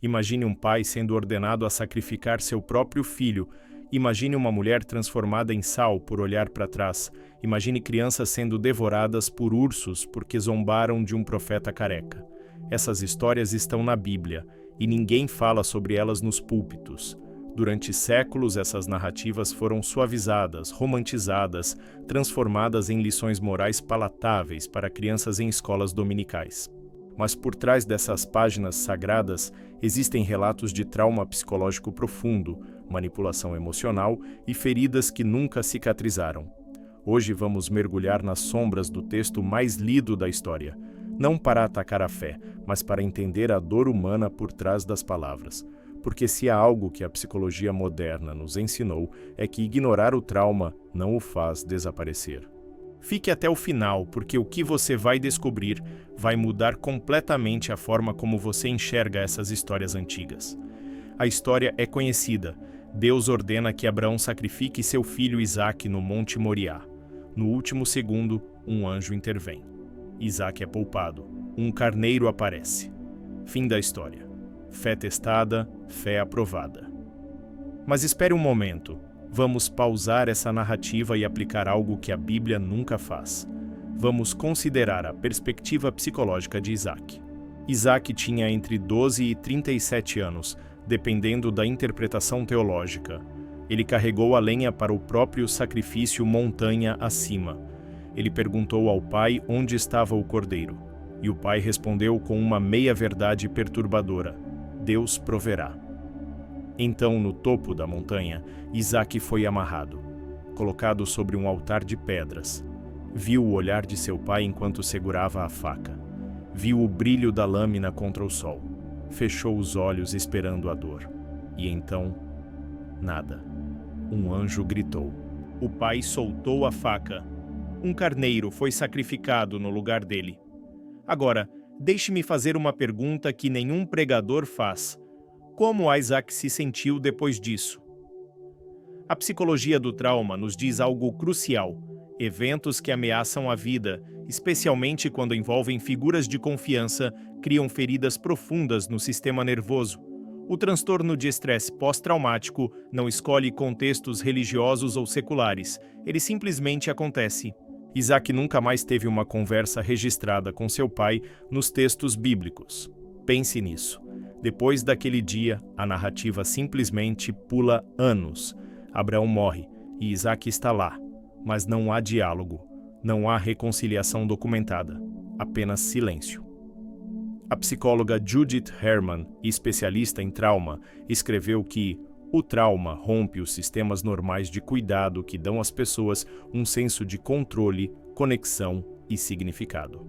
Imagine um pai sendo ordenado a sacrificar seu próprio filho. Imagine uma mulher transformada em sal por olhar para trás. Imagine crianças sendo devoradas por ursos porque zombaram de um profeta careca. Essas histórias estão na Bíblia e ninguém fala sobre elas nos púlpitos. Durante séculos, essas narrativas foram suavizadas, romantizadas, transformadas em lições morais palatáveis para crianças em escolas dominicais. Mas por trás dessas páginas sagradas existem relatos de trauma psicológico profundo, manipulação emocional e feridas que nunca cicatrizaram. Hoje vamos mergulhar nas sombras do texto mais lido da história, não para atacar a fé, mas para entender a dor humana por trás das palavras. Porque se há algo que a psicologia moderna nos ensinou é que ignorar o trauma não o faz desaparecer. Fique até o final, porque o que você vai descobrir vai mudar completamente a forma como você enxerga essas histórias antigas. A história é conhecida. Deus ordena que Abraão sacrifique seu filho Isaque no Monte Moriá. No último segundo, um anjo intervém. Isaque é poupado. Um carneiro aparece. Fim da história. Fé testada, fé aprovada. Mas espere um momento. Vamos pausar essa narrativa e aplicar algo que a Bíblia nunca faz. Vamos considerar a perspectiva psicológica de Isaque. Isaque tinha entre 12 e 37 anos, dependendo da interpretação teológica. Ele carregou a lenha para o próprio sacrifício montanha acima. Ele perguntou ao pai onde estava o cordeiro. E o pai respondeu com uma meia-verdade perturbadora: Deus proverá. Então, no topo da montanha, Isaque foi amarrado, colocado sobre um altar de pedras. Viu o olhar de seu pai enquanto segurava a faca. Viu o brilho da lâmina contra o sol. Fechou os olhos esperando a dor. E então, nada. Um anjo gritou. O pai soltou a faca. Um carneiro foi sacrificado no lugar dele. Agora, deixe-me fazer uma pergunta que nenhum pregador faz. Como Isaac se sentiu depois disso? A psicologia do trauma nos diz algo crucial. Eventos que ameaçam a vida, especialmente quando envolvem figuras de confiança, criam feridas profundas no sistema nervoso. O transtorno de estresse pós-traumático não escolhe contextos religiosos ou seculares. Ele simplesmente acontece. Isaac nunca mais teve uma conversa registrada com seu pai nos textos bíblicos. Pense nisso. Depois daquele dia, a narrativa simplesmente pula anos. Abraão morre e Isaque está lá, mas não há diálogo, não há reconciliação documentada, apenas silêncio. A psicóloga Judith Herman, especialista em trauma, escreveu que o trauma rompe os sistemas normais de cuidado que dão às pessoas um senso de controle, conexão e significado.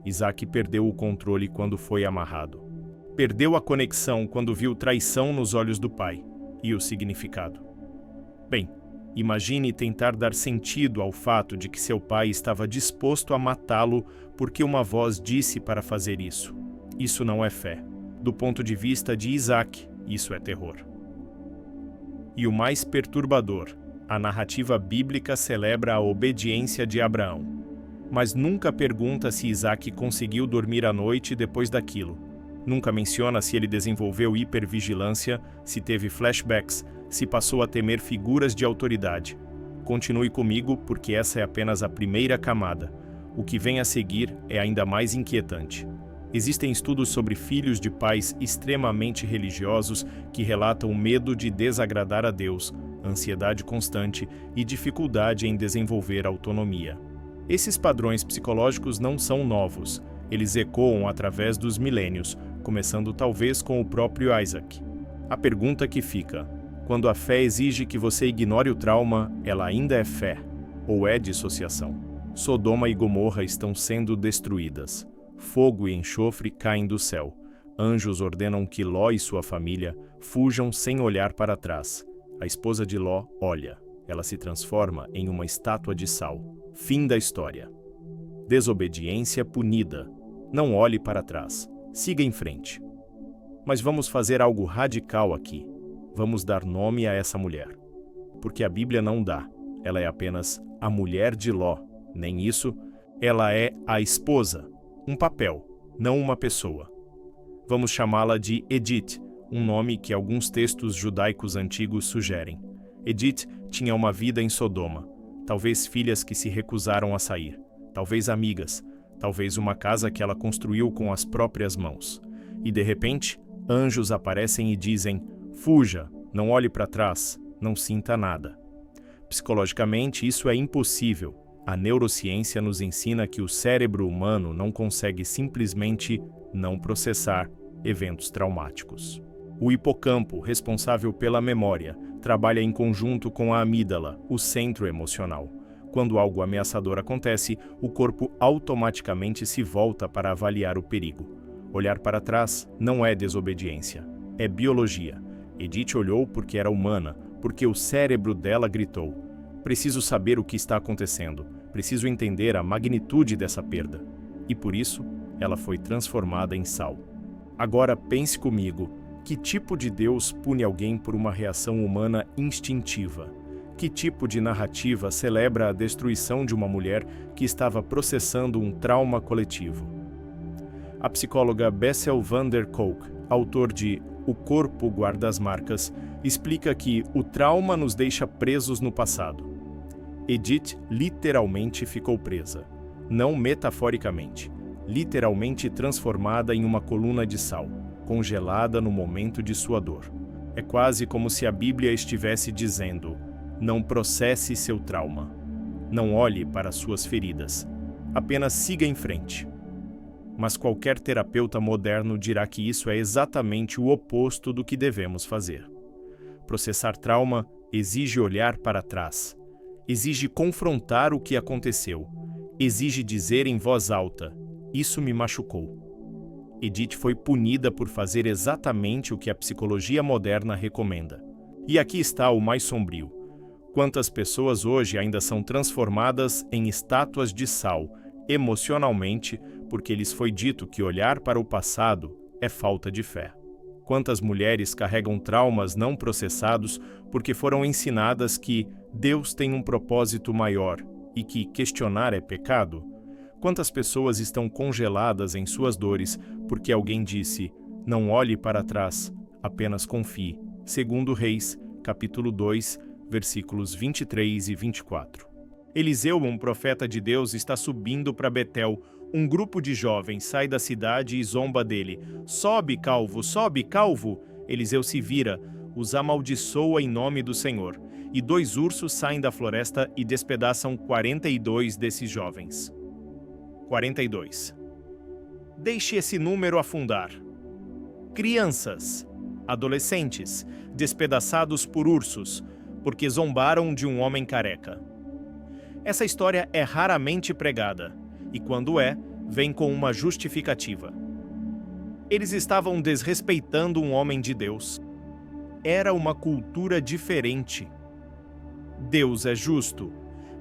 Isaque perdeu o controle quando foi amarrado. Perdeu a conexão quando viu traição nos olhos do pai, e o significado. Bem, imagine tentar dar sentido ao fato de que seu pai estava disposto a matá-lo porque uma voz disse para fazer isso. Isso não é fé. Do ponto de vista de Isaque, isso é terror. E o mais perturbador, a narrativa bíblica celebra a obediência de Abraão, mas nunca pergunta se Isaque conseguiu dormir à noite depois daquilo. Nunca menciona se ele desenvolveu hipervigilância, se teve flashbacks, se passou a temer figuras de autoridade. Continue comigo, porque essa é apenas a primeira camada. O que vem a seguir é ainda mais inquietante. Existem estudos sobre filhos de pais extremamente religiosos que relatam o medo de desagradar a Deus, ansiedade constante e dificuldade em desenvolver autonomia. Esses padrões psicológicos não são novos. Eles ecoam através dos milênios, começando talvez com o próprio Isaac. A pergunta que fica: quando a fé exige que você ignore o trauma, ela ainda é fé? Ou é dissociação? Sodoma e Gomorra estão sendo destruídas. Fogo e enxofre caem do céu. Anjos ordenam que Ló e sua família fujam sem olhar para trás. A esposa de Ló olha. Ela se transforma em uma estátua de sal. Fim da história. Desobediência punida. Não olhe para trás. Siga em frente. Mas vamos fazer algo radical aqui. Vamos dar nome a essa mulher. Porque a Bíblia não dá. Ela é apenas a mulher de Ló. Nem isso. Ela é a esposa. Um papel, não uma pessoa. Vamos chamá-la de Edith, um nome que alguns textos judaicos antigos sugerem. Edith tinha uma vida em Sodoma, talvez filhas que se recusaram a sair, talvez amigas, talvez uma casa que ela construiu com as próprias mãos. E de repente, anjos aparecem e dizem: fuja, não olhe para trás, não sinta nada. Psicologicamente, isso é impossível. A neurociência nos ensina que o cérebro humano não consegue simplesmente não processar eventos traumáticos. O hipocampo, responsável pela memória, trabalha em conjunto com a amígdala, o centro emocional. Quando algo ameaçador acontece, o corpo automaticamente se volta para avaliar o perigo. Olhar para trás não é desobediência, é biologia. Edith olhou porque era humana, porque o cérebro dela gritou: preciso saber o que está acontecendo, preciso entender a magnitude dessa perda. E por isso, ela foi transformada em sal. Agora pense comigo, que tipo de Deus pune alguém por uma reação humana instintiva? Que tipo de narrativa celebra a destruição de uma mulher que estava processando um trauma coletivo? A psicóloga Bessel van der Kolk, autor de O Corpo Guarda as Marcas, explica que o trauma nos deixa presos no passado. Edith literalmente ficou presa, não metaforicamente, literalmente transformada em uma coluna de sal, congelada no momento de sua dor. É quase como se a Bíblia estivesse dizendo: não processe seu trauma. Não olhe para suas feridas. Apenas siga em frente. Mas qualquer terapeuta moderno dirá que isso é exatamente o oposto do que devemos fazer. Processar trauma exige olhar para trás. Exige confrontar o que aconteceu. Exige dizer em voz alta: isso me machucou. Edith foi punida por fazer exatamente o que a psicologia moderna recomenda. E aqui está o mais sombrio. Quantas pessoas hoje ainda são transformadas em estátuas de sal, emocionalmente, porque lhes foi dito que olhar para o passado é falta de fé. Quantas mulheres carregam traumas não processados porque foram ensinadas que Deus tem um propósito maior e que questionar é pecado? Quantas pessoas estão congeladas em suas dores porque alguém disse: não olhe para trás, apenas confie. Segundo Reis, capítulo 2, versículos 23 e 24. Eliseu, um profeta de Deus, está subindo para Betel. Um grupo de jovens sai da cidade e zomba dele. Sobe, calvo, sobe, calvo! Eliseu se vira, os amaldiçoa em nome do Senhor. E 2 ursos saem da floresta e despedaçam 42 desses jovens. 42. Deixe esse número afundar. Crianças, adolescentes, despedaçados por ursos, porque zombaram de um homem careca. Essa história é raramente pregada, e quando é, vem com uma justificativa. Eles estavam desrespeitando um homem de Deus. Era uma cultura diferente. Deus é justo,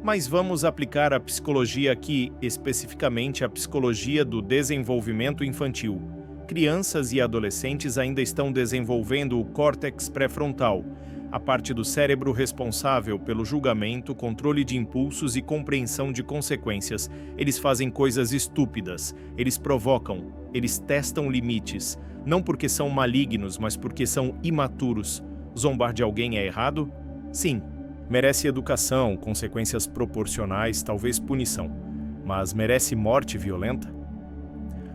mas vamos aplicar a psicologia aqui, especificamente a psicologia do desenvolvimento infantil. Crianças e adolescentes ainda estão desenvolvendo o córtex pré-frontal, a parte do cérebro responsável pelo julgamento, controle de impulsos e compreensão de consequências. Eles fazem coisas estúpidas, eles provocam, eles testam limites, não porque são malignos, mas porque são imaturos. Zombar de alguém é errado? Sim. Merece educação, consequências proporcionais, talvez punição. Mas merece morte violenta?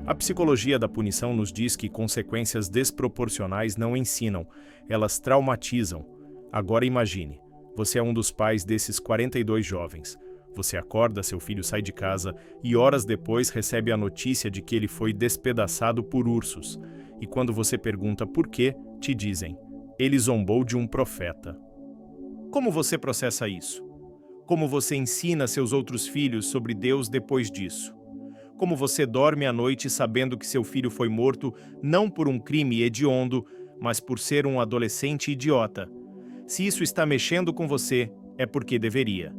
A psicologia da punição nos diz que consequências desproporcionais não ensinam, elas traumatizam. Agora imagine, você é um dos pais desses 42 jovens. Você acorda, seu filho sai de casa e horas depois recebe a notícia de que ele foi despedaçado por ursos. E quando você pergunta por quê, te dizem: ele zombou de um profeta. Como você processa isso? Como você ensina seus outros filhos sobre Deus depois disso? Como você dorme à noite sabendo que seu filho foi morto não por um crime hediondo, mas por ser um adolescente idiota? Se isso está mexendo com você, é porque deveria.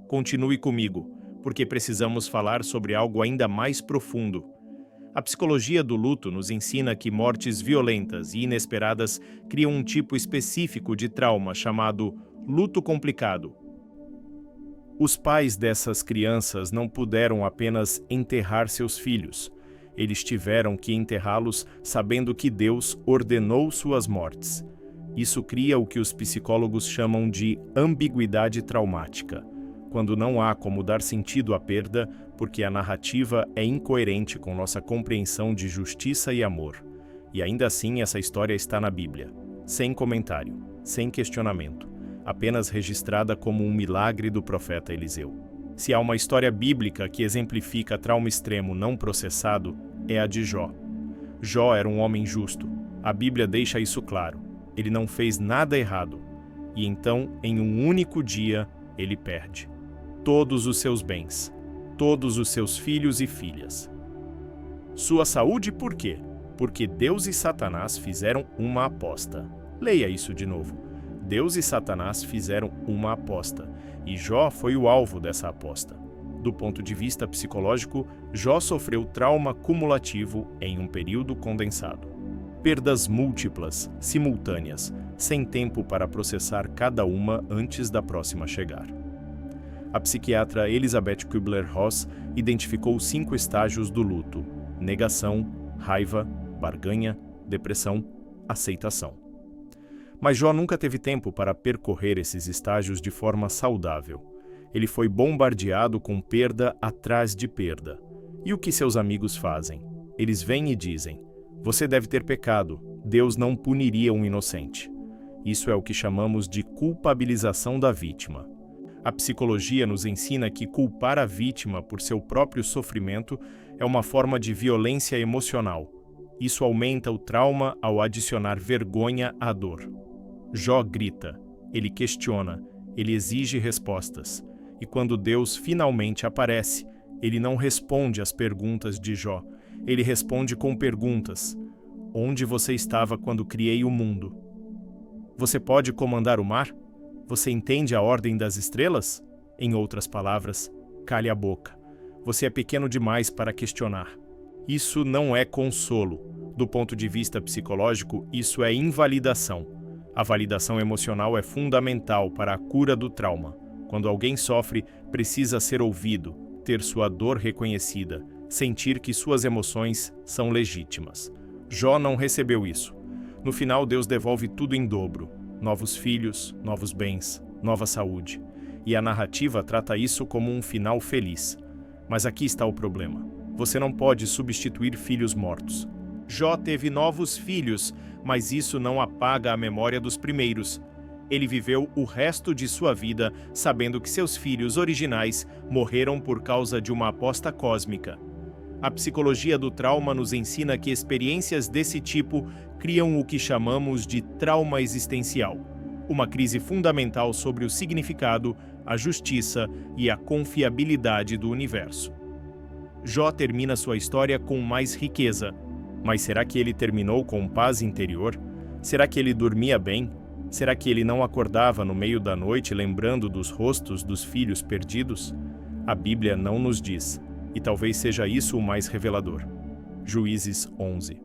Continue comigo, porque precisamos falar sobre algo ainda mais profundo. A psicologia do luto nos ensina que mortes violentas e inesperadas criam um tipo específico de trauma chamado luto complicado. Os pais dessas crianças não puderam apenas enterrar seus filhos. Eles tiveram que enterrá-los sabendo que Deus ordenou suas mortes. Isso cria o que os psicólogos chamam de ambiguidade traumática, quando não há como dar sentido à perda, porque a narrativa é incoerente com nossa compreensão de justiça e amor. E ainda assim essa história está na Bíblia, sem comentário, sem questionamento, apenas registrada como um milagre do profeta Eliseu. Se há uma história bíblica que exemplifica trauma extremo não processado, é a de Jó. Jó era um homem justo. A Bíblia deixa isso claro. Ele não fez nada errado. E então, em um único dia, ele perde todos os seus bens, todos os seus filhos e filhas. Sua saúde por quê? Porque Deus e Satanás fizeram uma aposta. Leia isso de novo. Deus e Satanás fizeram uma aposta, e Jó foi o alvo dessa aposta. Do ponto de vista psicológico, Jó sofreu trauma cumulativo em um período condensado. Perdas múltiplas, simultâneas, sem tempo para processar cada uma antes da próxima chegar. A psiquiatra Elizabeth Kubler-Ross identificou 5 estágios do luto: negação, raiva, barganha, depressão, aceitação. Mas Jó nunca teve tempo para percorrer esses estágios de forma saudável. Ele foi bombardeado com perda atrás de perda. E o que seus amigos fazem? Eles vêm e dizem: você deve ter pecado, Deus não puniria um inocente. Isso é o que chamamos de culpabilização da vítima. A psicologia nos ensina que culpar a vítima por seu próprio sofrimento é uma forma de violência emocional. Isso aumenta o trauma ao adicionar vergonha à dor. Jó grita, ele questiona, ele exige respostas. E quando Deus finalmente aparece, ele não responde às perguntas de Jó. Ele responde com perguntas. Onde você estava quando criei o mundo? Você pode comandar o mar? Você entende a ordem das estrelas? Em outras palavras, cale a boca. Você é pequeno demais para questionar. Isso não é consolo. Do ponto de vista psicológico, isso é invalidação. A validação emocional é fundamental para a cura do trauma. Quando alguém sofre, precisa ser ouvido, ter sua dor reconhecida, sentir que suas emoções são legítimas. Jó não recebeu isso. No final, Deus devolve tudo em dobro. Novos filhos, novos bens, nova saúde. E a narrativa trata isso como um final feliz. Mas aqui está o problema. Você não pode substituir filhos mortos. Jó teve novos filhos, mas isso não apaga a memória dos primeiros. Ele viveu o resto de sua vida sabendo que seus filhos originais morreram por causa de uma aposta cósmica. A psicologia do trauma nos ensina que experiências desse tipo criam o que chamamos de trauma existencial, uma crise fundamental sobre o significado, a justiça e a confiabilidade do universo. Jó termina sua história com mais riqueza, mas será que ele terminou com paz interior? Será que ele dormia bem? Será que ele não acordava no meio da noite lembrando dos rostos dos filhos perdidos? A Bíblia não nos diz. E talvez seja isso o mais revelador. Juízes 11.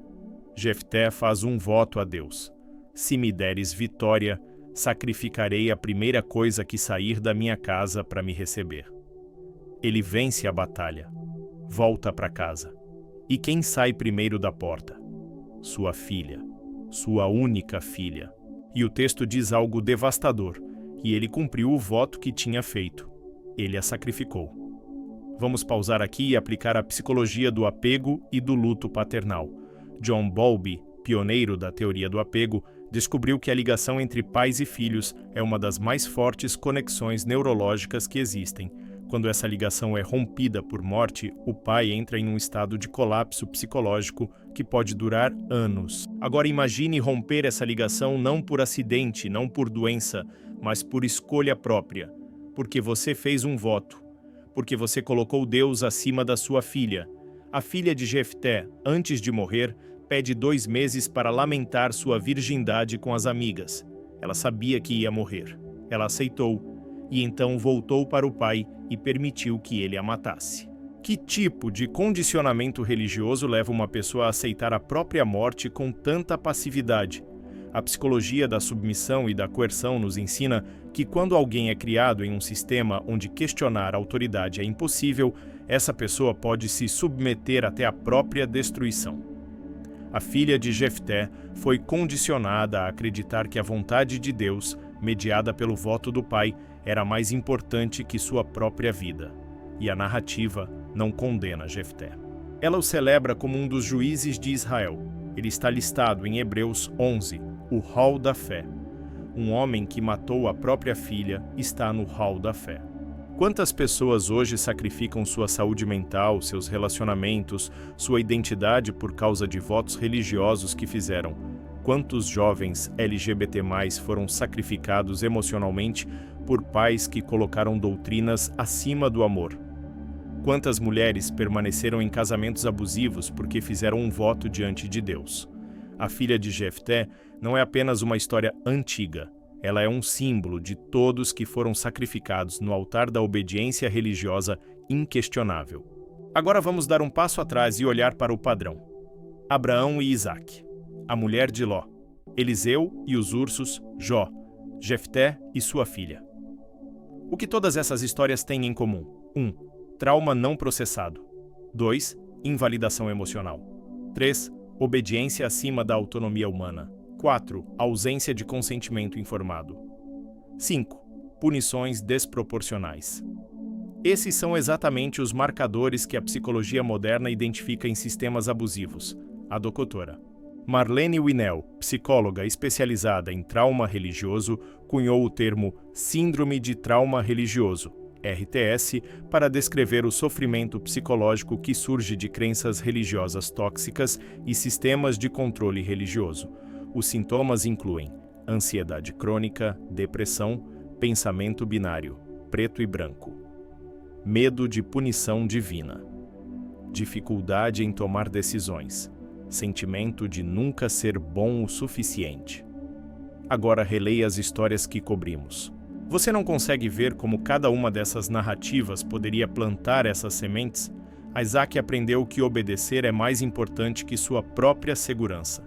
Jefté faz um voto a Deus. Se me deres vitória, sacrificarei a primeira coisa que sair da minha casa para me receber. Ele vence a batalha. Volta para casa. E quem sai primeiro da porta? Sua filha. Sua única filha. E o texto diz algo devastador. E ele cumpriu o voto que tinha feito. Ele a sacrificou. Vamos pausar aqui e aplicar a psicologia do apego e do luto paternal. John Bowlby, pioneiro da teoria do apego, descobriu que a ligação entre pais e filhos é uma das mais fortes conexões neurológicas que existem. Quando essa ligação é rompida por morte, o pai entra em um estado de colapso psicológico que pode durar anos. Agora imagine romper essa ligação não por acidente, não por doença, mas por escolha própria, porque você fez um voto. Porque você colocou Deus acima da sua filha. A filha de Jefté, antes de morrer, pede 2 meses para lamentar sua virgindade com as amigas. Ela sabia que ia morrer. Ela aceitou, e então voltou para o pai e permitiu que ele a matasse. Que tipo de condicionamento religioso leva uma pessoa a aceitar a própria morte com tanta passividade? A psicologia da submissão e da coerção nos ensina que quando alguém é criado em um sistema onde questionar a autoridade é impossível, essa pessoa pode se submeter até a própria destruição. A filha de Jefté foi condicionada a acreditar que a vontade de Deus, mediada pelo voto do pai, era mais importante que sua própria vida. E a narrativa não condena Jefté. Ela o celebra como um dos juízes de Israel. Ele está listado em Hebreus 11, o hall da fé. Um homem que matou a própria filha está no hall da fé. Quantas pessoas hoje sacrificam sua saúde mental, seus relacionamentos, sua identidade por causa de votos religiosos que fizeram? Quantos jovens LGBT+ foram sacrificados emocionalmente por pais que colocaram doutrinas acima do amor? Quantas mulheres permaneceram em casamentos abusivos porque fizeram um voto diante de Deus? A filha de Jefté não é apenas uma história antiga. Ela é um símbolo de todos que foram sacrificados no altar da obediência religiosa inquestionável. Agora vamos dar um passo atrás e olhar para o padrão. Abraão e Isaque, a mulher de Ló, Eliseu e os ursos, Jó, Jefté e sua filha. O que todas essas histórias têm em comum? 1. Trauma não processado. 2. Invalidação emocional. 3. Obediência acima da autonomia humana. 4. Ausência de consentimento informado. 5. Punições desproporcionais. Esses são exatamente os marcadores que a psicologia moderna identifica em sistemas abusivos. A doutora Marlene Winell, psicóloga especializada em trauma religioso, cunhou o termo Síndrome de Trauma Religioso, RTS, para descrever o sofrimento psicológico que surge de crenças religiosas tóxicas e sistemas de controle religioso. Os sintomas incluem ansiedade crônica, depressão, pensamento binário, preto e branco, medo de punição divina, dificuldade em tomar decisões, sentimento de nunca ser bom o suficiente. Agora releia as histórias que cobrimos. Você não consegue ver como cada uma dessas narrativas poderia plantar essas sementes? Isaque aprendeu que obedecer é mais importante que sua própria segurança.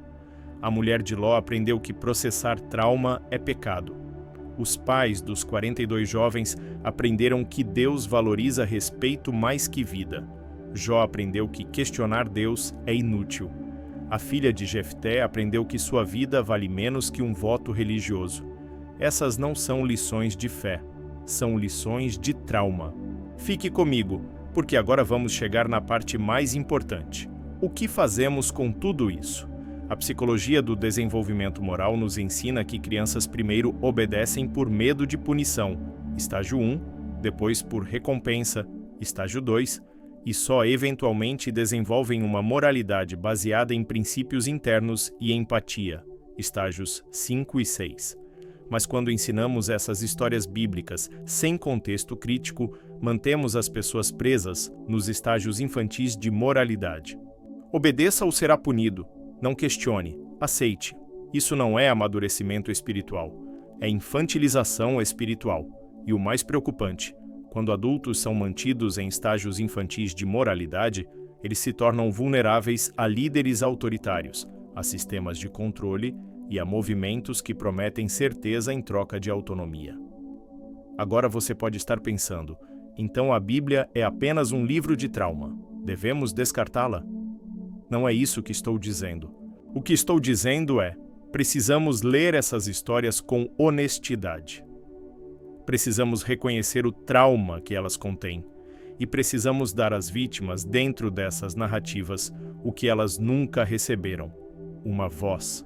A mulher de Ló aprendeu que processar trauma é pecado. Os pais dos 42 jovens aprenderam que Deus valoriza respeito mais que vida. Jó aprendeu que questionar Deus é inútil. A filha de Jefté aprendeu que sua vida vale menos que um voto religioso. Essas não são lições de fé, são lições de trauma. Fique comigo, porque agora vamos chegar na parte mais importante. O que fazemos com tudo isso? A psicologia do desenvolvimento moral nos ensina que crianças primeiro obedecem por medo de punição, estágio 1, depois por recompensa, estágio 2, e só eventualmente desenvolvem uma moralidade baseada em princípios internos e empatia, estágios 5 e 6. Mas quando ensinamos essas histórias bíblicas sem contexto crítico, mantemos as pessoas presas nos estágios infantis de moralidade. Obedeça ou será punido. Não questione, aceite. Isso não é amadurecimento espiritual, é infantilização espiritual. E o mais preocupante, quando adultos são mantidos em estágios infantis de moralidade, eles se tornam vulneráveis a líderes autoritários, a sistemas de controle e a movimentos que prometem certeza em troca de autonomia. Agora você pode estar pensando, então a Bíblia é apenas um livro de trauma. Devemos descartá-la? Não é isso que estou dizendo. O que estou dizendo é, precisamos ler essas histórias com honestidade. Precisamos reconhecer o trauma que elas contêm e precisamos dar às vítimas, dentro dessas narrativas, o que elas nunca receberam: uma voz.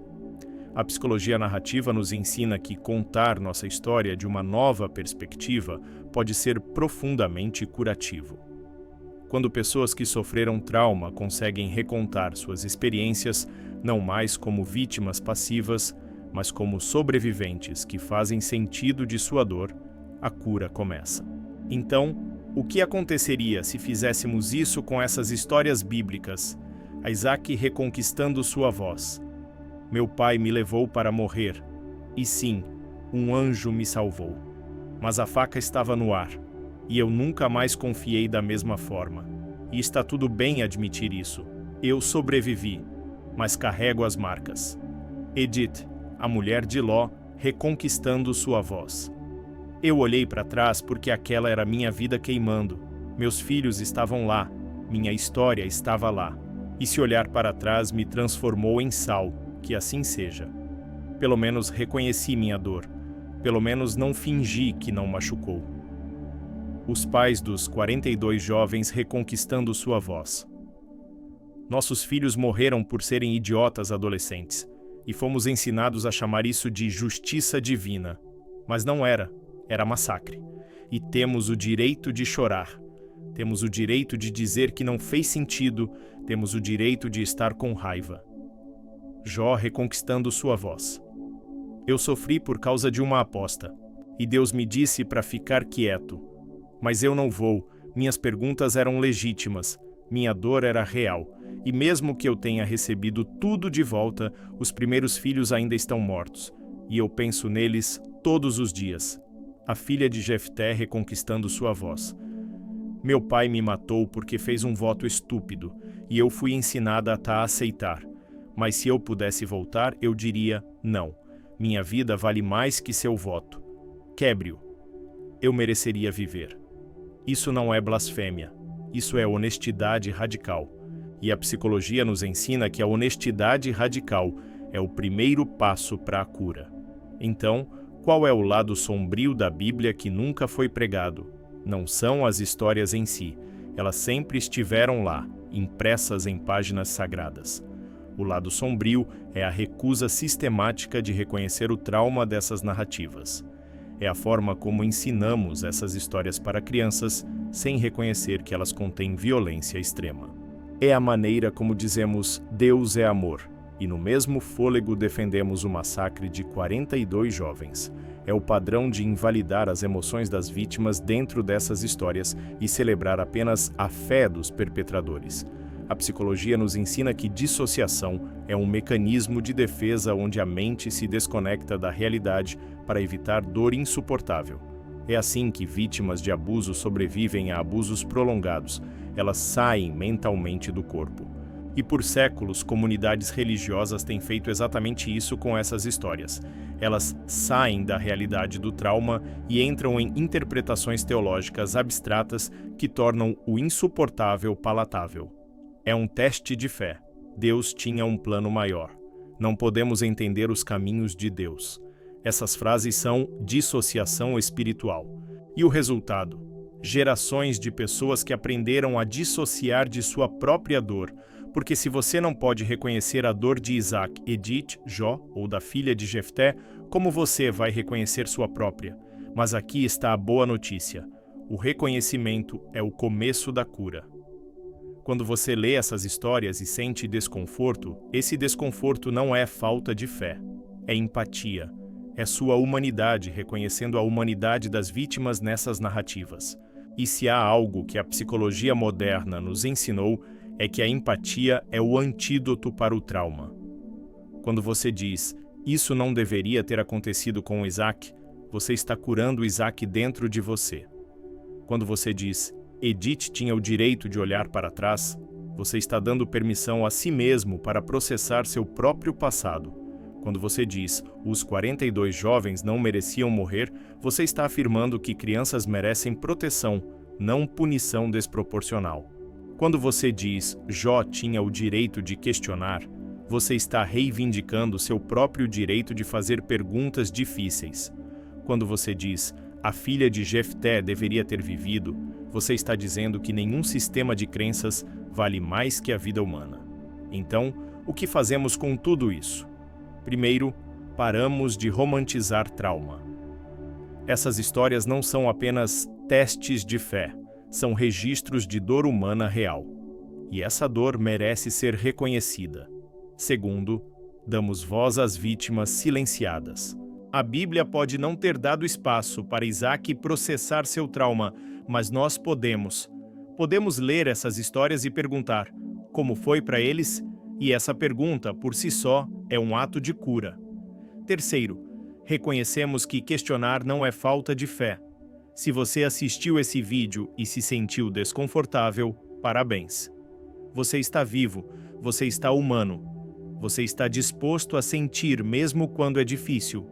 A psicologia narrativa nos ensina que contar nossa história de uma nova perspectiva pode ser profundamente curativo. Quando pessoas que sofreram trauma conseguem recontar suas experiências, não mais como vítimas passivas, mas como sobreviventes que fazem sentido de sua dor, a cura começa. Então, o que aconteceria se fizéssemos isso com essas histórias bíblicas? Isaque reconquistando sua voz. Meu pai me levou para morrer, e sim, um anjo me salvou. Mas a faca estava no ar, e eu nunca mais confiei da mesma forma. E está tudo bem admitir isso. Eu sobrevivi, mas carrego as marcas. Edith, a mulher de Ló, reconquistando sua voz. Eu olhei para trás porque aquela era minha vida queimando. Meus filhos estavam lá, minha história estava lá. E se olhar para trás me transformou em sal, que assim seja. Pelo menos reconheci minha dor. Pelo menos não fingi que não machucou. Os pais dos 42 jovens reconquistando sua voz. Nossos filhos morreram por serem idiotas adolescentes, e fomos ensinados a chamar isso de justiça divina. Mas não era, era massacre. E temos o direito de chorar. Temos o direito de dizer que não fez sentido, temos o direito de estar com raiva. Jó reconquistando sua voz. Eu sofri por causa de uma aposta, e Deus me disse para ficar quieto. Mas eu não vou, minhas perguntas eram legítimas, minha dor era real, e mesmo que eu tenha recebido tudo de volta, os primeiros filhos ainda estão mortos, e eu penso neles todos os dias. A filha de Jefté reconquistando sua voz. Meu pai me matou porque fez um voto estúpido, e eu fui ensinada a aceitar. Mas se eu pudesse voltar, eu diria, não. Minha vida vale mais que seu voto. Quebre-o. Eu mereceria viver. Isso não é blasfêmia. Isso é honestidade radical. E a psicologia nos ensina que a honestidade radical é o primeiro passo para a cura. Então, qual é o lado sombrio da Bíblia que nunca foi pregado? Não são as histórias em si. Elas sempre estiveram lá, impressas em páginas sagradas. O lado sombrio é a recusa sistemática de reconhecer o trauma dessas narrativas. É a forma como ensinamos essas histórias para crianças sem reconhecer que elas contêm violência extrema. É a maneira como dizemos Deus é amor, e no mesmo fôlego defendemos o massacre de 42 jovens. É o padrão de invalidar as emoções das vítimas dentro dessas histórias e celebrar apenas a fé dos perpetradores. A psicologia nos ensina que dissociação é um mecanismo de defesa onde a mente se desconecta da realidade para evitar dor insuportável. É assim que vítimas de abuso sobrevivem a abusos prolongados. Elas saem mentalmente do corpo. E por séculos, comunidades religiosas têm feito exatamente isso com essas histórias. Elas saem da realidade do trauma e entram em interpretações teológicas abstratas que tornam o insuportável palatável. É um teste de fé. Deus tinha um plano maior. Não podemos entender os caminhos de Deus. Essas frases são dissociação espiritual. E o resultado? Gerações de pessoas que aprenderam a dissociar de sua própria dor. Porque se você não pode reconhecer a dor de Isaac, Edith, Jó ou da filha de Jefté, como você vai reconhecer sua própria? Mas aqui está a boa notícia. O reconhecimento é o começo da cura. Quando você lê essas histórias e sente desconforto, esse desconforto não é falta de fé, é empatia. É sua humanidade reconhecendo a humanidade das vítimas nessas narrativas. E se há algo que a psicologia moderna nos ensinou, é que a empatia é o antídoto para o trauma. Quando você diz, isso não deveria ter acontecido com Isaac, você está curando Isaac dentro de você. Quando você diz, Edith tinha o direito de olhar para trás, você está dando permissão a si mesmo para processar seu próprio passado. Quando você diz, os 42 jovens não mereciam morrer, você está afirmando que crianças merecem proteção, não punição desproporcional. Quando você diz, Jó tinha o direito de questionar, você está reivindicando seu próprio direito de fazer perguntas difíceis. Quando você diz, a filha de Jefté deveria ter vivido, você está dizendo que nenhum sistema de crenças vale mais que a vida humana. Então, o que fazemos com tudo isso? Primeiro, paramos de romantizar trauma. Essas histórias não são apenas testes de fé, são registros de dor humana real. E essa dor merece ser reconhecida. Segundo, damos voz às vítimas silenciadas. A Bíblia pode não ter dado espaço para Isaac processar seu trauma, mas nós podemos. Podemos ler essas histórias e perguntar, como foi para eles? E essa pergunta, por si só, é um ato de cura. Terceiro, reconhecemos que questionar não é falta de fé. Se você assistiu esse vídeo e se sentiu desconfortável, parabéns. Você está vivo, você está humano. Você está disposto a sentir mesmo quando é difícil.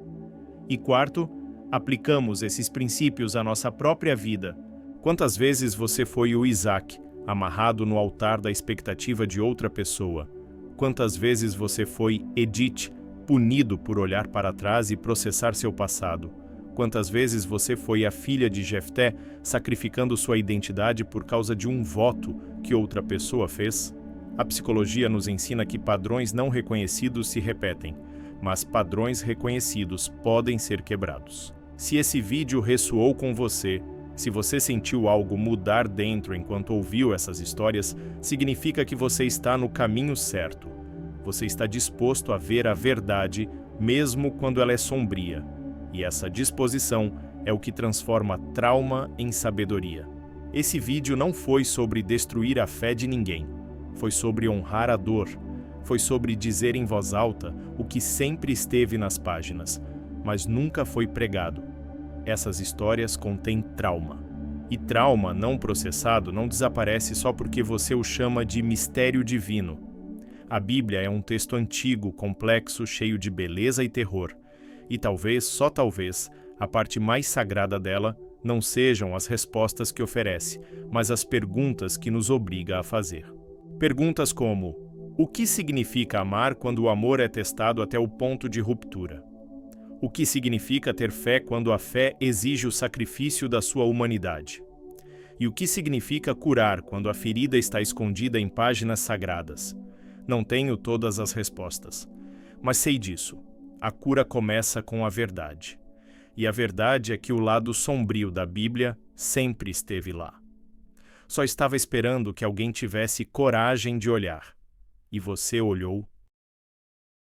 E quarto, aplicamos esses princípios à nossa própria vida. Quantas vezes você foi o Isaac, amarrado no altar da expectativa de outra pessoa? Quantas vezes você foi Edith, punido por olhar para trás e processar seu passado? Quantas vezes você foi a filha de Jefté, sacrificando sua identidade por causa de um voto que outra pessoa fez? A psicologia nos ensina que padrões não reconhecidos se repetem, mas padrões reconhecidos podem ser quebrados. Se esse vídeo ressoou com você, se você sentiu algo mudar dentro enquanto ouviu essas histórias, significa que você está no caminho certo. Você está disposto a ver a verdade, mesmo quando ela é sombria. E essa disposição é o que transforma trauma em sabedoria. Esse vídeo não foi sobre destruir a fé de ninguém. Foi sobre honrar a dor. Foi sobre dizer em voz alta o que sempre esteve nas páginas, mas nunca foi pregado. Essas histórias contêm trauma. E trauma não processado não desaparece só porque você o chama de mistério divino. A Bíblia é um texto antigo, complexo, cheio de beleza e terror. E talvez, só talvez, a parte mais sagrada dela não sejam as respostas que oferece, mas as perguntas que nos obriga a fazer. Perguntas como: o que significa amar quando o amor é testado até o ponto de ruptura? O que significa ter fé quando a fé exige o sacrifício da sua humanidade? E o que significa curar quando a ferida está escondida em páginas sagradas? Não tenho todas as respostas, mas sei disso. A cura começa com a verdade. E a verdade é que o lado sombrio da Bíblia sempre esteve lá. Só estava esperando que alguém tivesse coragem de olhar. E você olhou